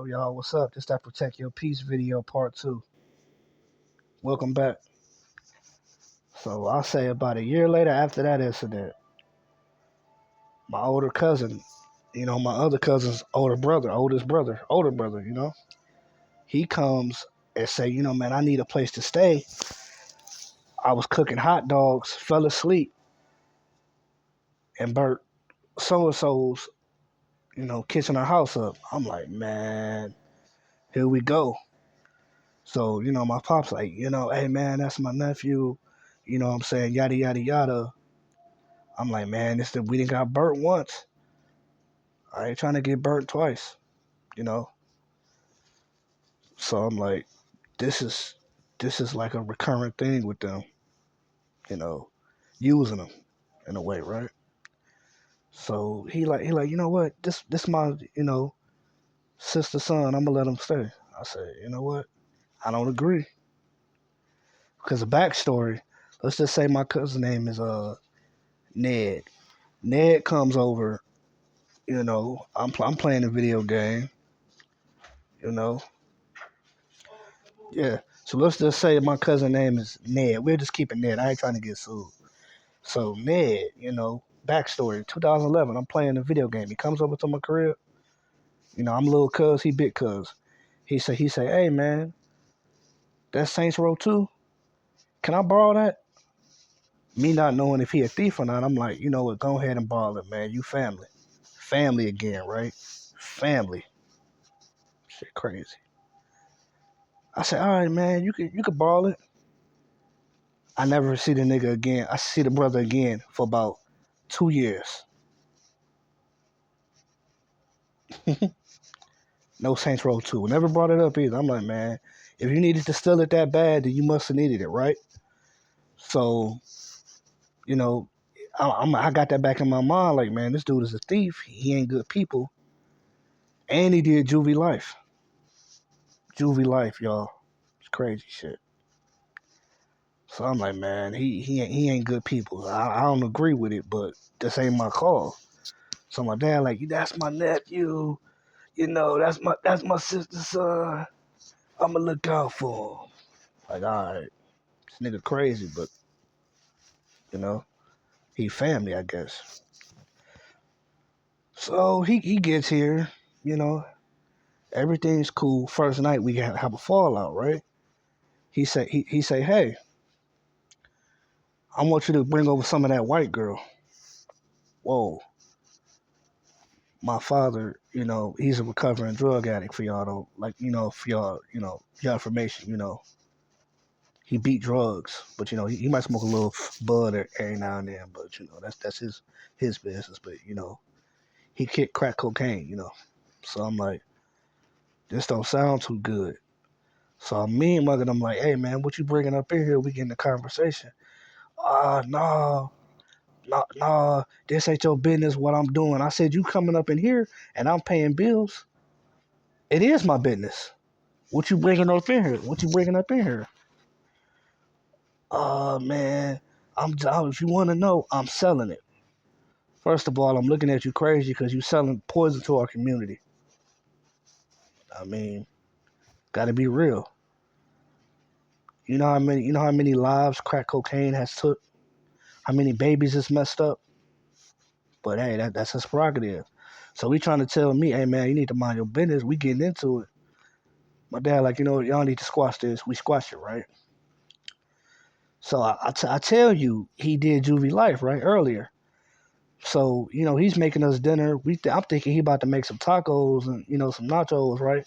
Yo, y'all, what's up? This that Protect Your Peace video part two. Welcome back. So I'll say about a year later after that incident, my older cousin, my other cousin's older brother, he comes and say, man, I need a place to stay. I was cooking hot dogs, fell asleep, and burnt so and so's, kitchen or house up. I'm like, man, here we go. So, my pop's like, hey man, that's my nephew. What I'm saying, yada yada yada. I'm like, man, we didn't got burnt once. I ain't trying to get burnt twice, you know. So I'm like, this is this is like a recurrent thing with them, you know, using them in a way, right? So he like, you know what? This my sister son. I'm gonna let him stay. I said, you know what? I don't agree because the backstory. Let's just say my cousin's name is Ned. Ned comes over. I'm playing a video game. You know, yeah. So let's just say my cousin name is Ned. We'll just keep it Ned. I ain't trying to get sued. So Ned, backstory. 2011, I'm playing a video game. He comes over to my crib. I'm little cuz, he big cuz. He say, hey man, that's Saints Row 2. Can I borrow that? Me not knowing if he a thief or not, I'm like, you know what? Go ahead and borrow it, man. You family, family again, right? Family. Shit, crazy. I said, all right, man. You could borrow it. I never see the nigga again. I see the brother again for about 2 years. No Saints Row 2. Never brought it up either. I'm like, man, if you needed to steal it that bad, then you must have needed it, right? So, you know, I got that back in my mind. Like, man, this dude is a thief. He ain't good people. And he did juvie life. Juvie life, y'all. It's crazy shit. So I'm like, man, he ain't good people. I don't agree with it, but this ain't my call. So my dad like, that's my nephew. That's my sister's son. I'ma look out for him. Like, all right, this nigga crazy, but you know, he family, I guess. So he gets here, you know, everything's cool. First night we have a fallout, right? He say, hey, I want you to bring over some of that white girl. Whoa, my father, he's a recovering drug addict. For y'all don't like, for y'all, your information, he beat drugs, but he might smoke a little bud every now and then, but that's his business. But he kicked crack cocaine, So I'm like, this don't sound too good. So I'm mean mugging him like, hey man, what you bringing up in here? We getting the conversation. No, no, no, this ain't your business. What I'm doing. I said you coming up in here and I'm paying bills. It is my business. What you bringing up in here? What you bringing up in here? Man, if you want to know, I'm selling it. First of all, I'm looking at you crazy because you selling poison to our community. I mean, gotta be real. You know how many lives crack cocaine has took? How many babies it's messed up? But hey, that's his prerogative. So he trying to tell me, hey man, you need to mind your business. We getting into it. My dad like, y'all need to squash this. We squash it, right? So I tell you, he did juvie life right earlier. So he's making us dinner. I'm thinking he about to make some tacos and some nachos, right?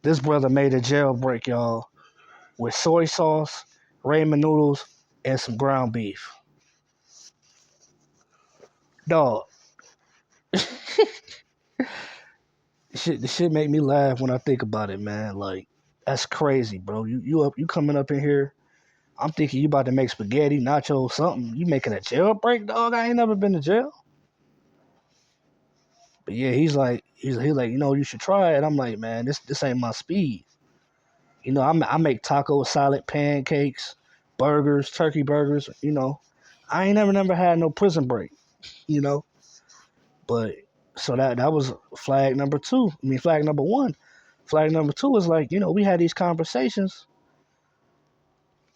This brother made a jailbreak, y'all, with soy sauce, ramen noodles, and some ground beef. Dog, the shit make me laugh when I think about it, man. Like, that's crazy, bro. You coming up in here. I'm thinking you about to make spaghetti, nachos, something. You making a jailbreak, dog? I ain't never been to jail. But yeah, he's like, you should try it. I'm like, man, this ain't my speed. I make taco salad, pancakes, burgers, turkey burgers. I ain't never had no prison break. You know, but So that was flag number two. I mean, flag number one. Flag number two is like, we had these conversations.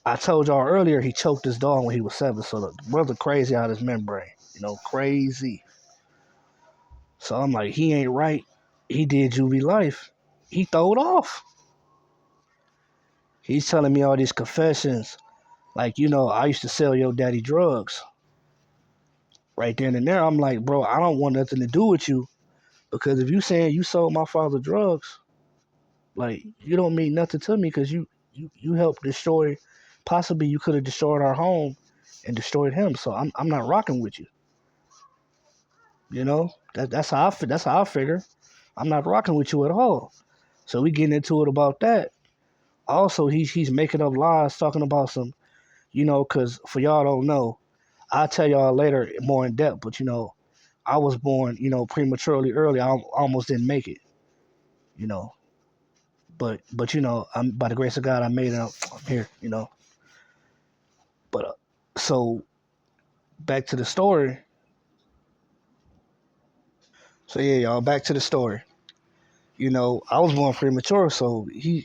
I told y'all earlier he choked his dog when he was 7. So the brother crazy out his membrane. Crazy. So I'm like, he ain't right. He did juvie life. He throwed off. He's telling me all these confessions. Like, I used to sell your daddy drugs. Right then and there, I'm like, bro, I don't want nothing to do with you. Because if you saying you sold my father drugs, like, you don't mean nothing to me because you helped destroy, possibly you could have destroyed our home and destroyed him. So I'm not rocking with you. That's how I figure. I'm not rocking with you at all. So we getting into it about that. Also, he's making up lies talking about some, because for y'all don't know, I'll tell y'all later more in depth, but I was born, prematurely early. I almost didn't make it, you know. But I'm by the grace of God, I made it up here, But so back to the story. So yeah, y'all, back to the story. I was born premature, so he,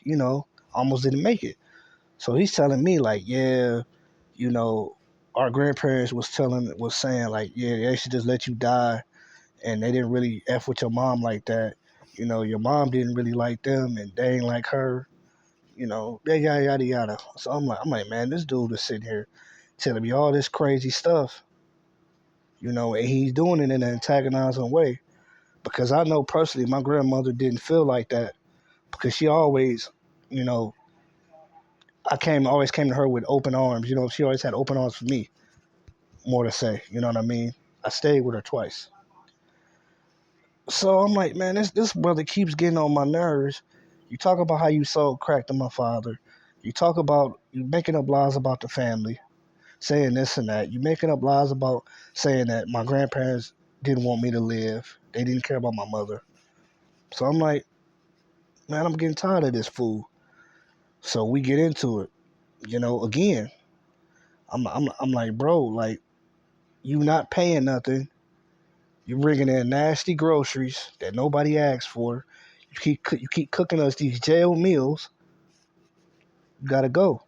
almost didn't make it. So he's telling me like, yeah, you know, our grandparents was saying like, yeah, they should just let you die, and they didn't really f with your mom like that. Your mom didn't really like them, and they ain't like her. They yada yada yada. So I'm like, man, this dude is sitting here telling me all this crazy stuff, and he's doing it in an antagonizing way. Because I know personally, my grandmother didn't feel like that because she always, you know, always came to her with open arms. She always had open arms for me, more to say. You know what I mean? I stayed with her twice. So I'm like, man, this brother keeps getting on my nerves. You talk about how you sold crack to my father. You talk about you making up lies about the family, saying this and that. You making up lies about saying that my grandparents didn't want me to live. They didn't care about my mother. So I'm like, man, I'm getting tired of this fool. So we get into it. Again, I'm like, bro, like you not paying nothing. You bringing in nasty groceries that nobody asked for. You keep cooking us these jail meals. You gotta go.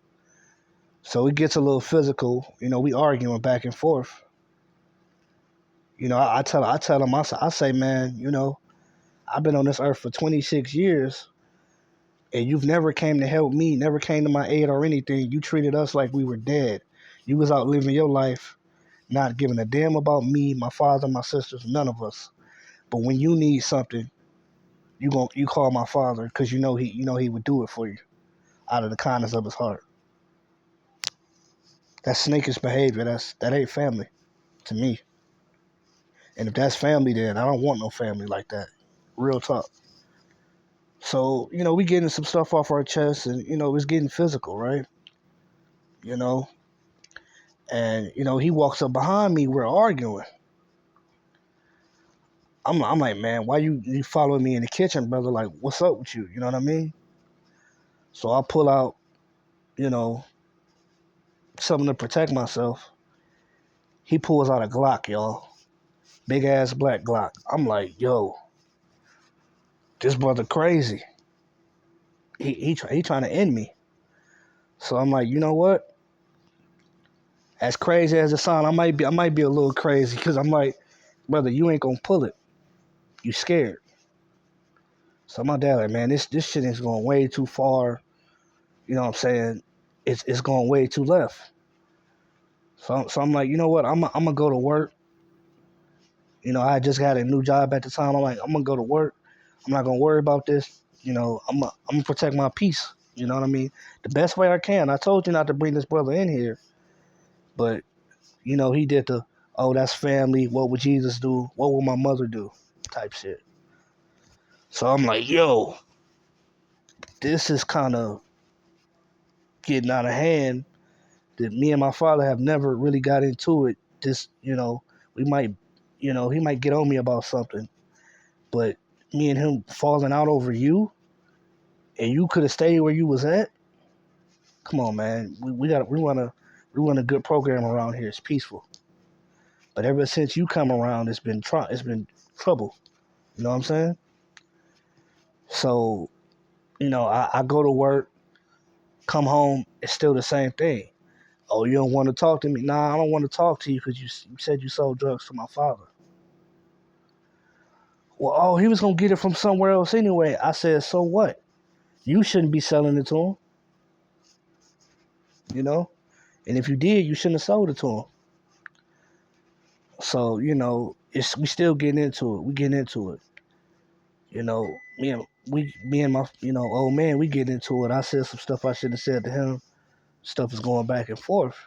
So it gets a little physical. We arguing back and forth. I tell him, I say, man, I've been on this earth for 26 years, and you've never came to help me, never came to my aid or anything. You treated us like we were dead. You was out living your life, not giving a damn about me, my father, my sisters, none of us. But when you need something, you call my father because he would do it for you out of the kindness of his heart. That's snakish behavior. That ain't family to me. And if that's family, then I don't want no family like that. Real talk. So we getting some stuff off our chest, and it's getting physical, right? You know, and he walks up behind me. We're arguing. I'm like, man, why you following me in the kitchen, brother? Like, what's up with you? You know what I mean? So I pull out, you know, something to protect myself. He pulls out a Glock, y'all. Big ass black Glock. I'm like, yo, this brother crazy. He trying to end me. So I'm like, you know what? As crazy as it sounds, I might be a little crazy because I'm like, brother, you ain't gonna pull it. You scared. So my dad like, man, this shit is going way too far. You know what I'm saying? It's going way too left. So I'm like, you know what? I'm gonna go to work. I just got a new job at the time. I'm like, I'm gonna go to work. I'm not gonna worry about this. I'm gonna protect my peace. You know what I mean? The best way I can. I told you not to bring this brother in here, but he did the, oh, that's family. What would Jesus do? What would my mother do? Type shit. So I'm like, yo, this is kind of getting out of hand. That me and my father have never really got into it. This, we might, he might get on me about something, but me and him falling out over you, and you could have stayed where you was at. Come on, man. We want a good program around here. It's peaceful. But ever since you come around, it's been trouble. You know what I'm saying? So, I go to work, come home, it's still the same thing. Oh, you don't want to talk to me? Nah, I don't want to talk to you because you said you sold drugs to my father. Well, oh, he was going to get it from somewhere else anyway. I said, so what? You shouldn't be selling it to him, you know? And if you did, you shouldn't have sold it to him. So, we still getting into it. We getting into it. Me and my, old man, we get into it. I said some stuff I shouldn't have said to him. Stuff is going back and forth.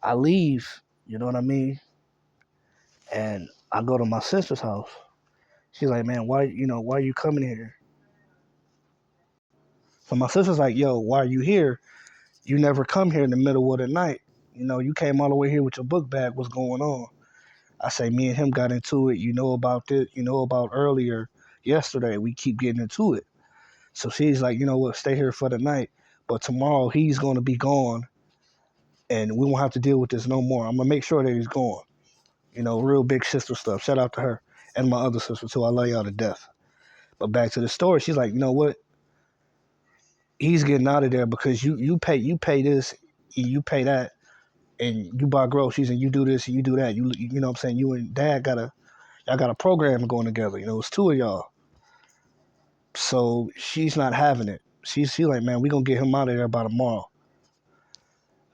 I leave, you know what I mean? And I go to my sister's house. She's like, man, why are you coming here? So my sister's like, yo, why are you here? You never come here in the middle of the night. You came all the way here with your book bag. What's going on? I say, me and him got into it. You know about this. You know about earlier yesterday. We keep getting into it. So she's like, you know what? Stay here for the night. But tomorrow he's going to be gone, and we won't have to deal with this no more. I'm gonna make sure that he's gone. Real big sister stuff. Shout out to her and my other sister too. I love y'all to death. But back to the story. She's like, you know what? He's getting out of there because you pay this, and you pay that, and you buy groceries and you do this and you do that. You know what I'm saying? You and dad y'all got a program going together. It's two of y'all. So she's not having it. She's like, man, we gonna get him out of there by tomorrow.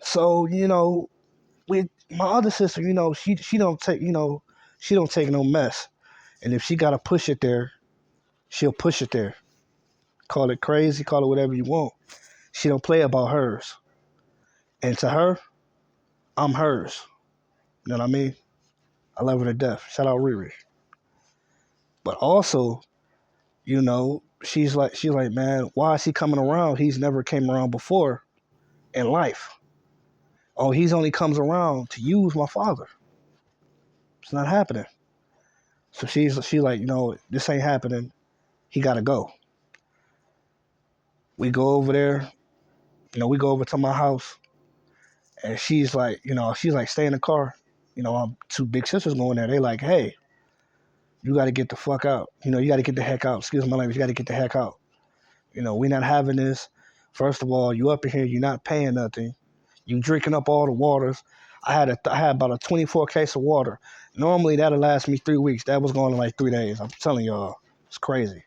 So, with my other sister, she don't take she don't take no mess. And if she gotta push it there, she'll push it there. Call it crazy, call it whatever you want. She don't play about hers. And to her, I'm hers. You know what I mean? I love her to death. Shout out Riri. But also, she's like, man, why is he coming around? He's never came around before in life. Oh, he's only comes around to use my father. It's not happening. So she's like, this ain't happening. He gotta go. We go over there, we go over to my house, and she's like, stay in the car. I'm two big sisters going there. They like, hey, you gotta get the fuck out. You gotta get the heck out. Excuse my language, you gotta get the heck out. We not having this. First of all, you up in here, you're not paying nothing. You drinking up all the waters. I had about a 24 case of water. Normally that'll last me 3 weeks. That was going in like 3 days. I'm telling y'all, it's crazy.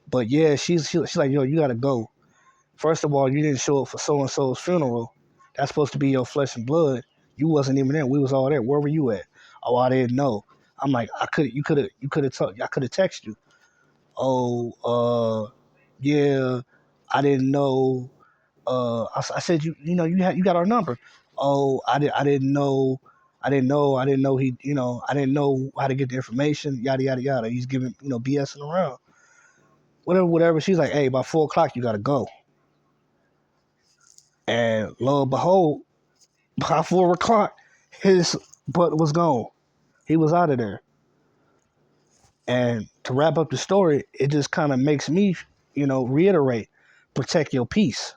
But yeah, she's like, yo, you gotta go. First of all, you didn't show up for so and so's funeral. That's supposed to be your flesh and blood. You wasn't even there. We was all there. Where were you at? Oh, I didn't know. I'm like, you could have told. I could have texted you. Oh, yeah, I didn't know. I said you got our number. Oh, I didn't know. I didn't know he. I didn't know how to get the information. Yada yada yada. He's giving BSing around. Whatever. She's like, hey, by 4 o'clock you gotta go. And lo and behold, by 4 o'clock, his butt was gone. He was out of there. And to wrap up the story, it just kind of makes me, reiterate, protect your peace.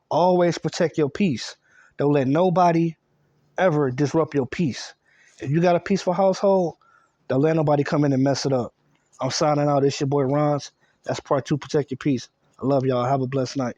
Always protect your peace. Don't let nobody ever disrupt your peace. If you got a peaceful household, don't let nobody come in and mess it up. I'm signing out. It's your boy Rons. That's part 2, protect your peace. I love y'all. Have a blessed night.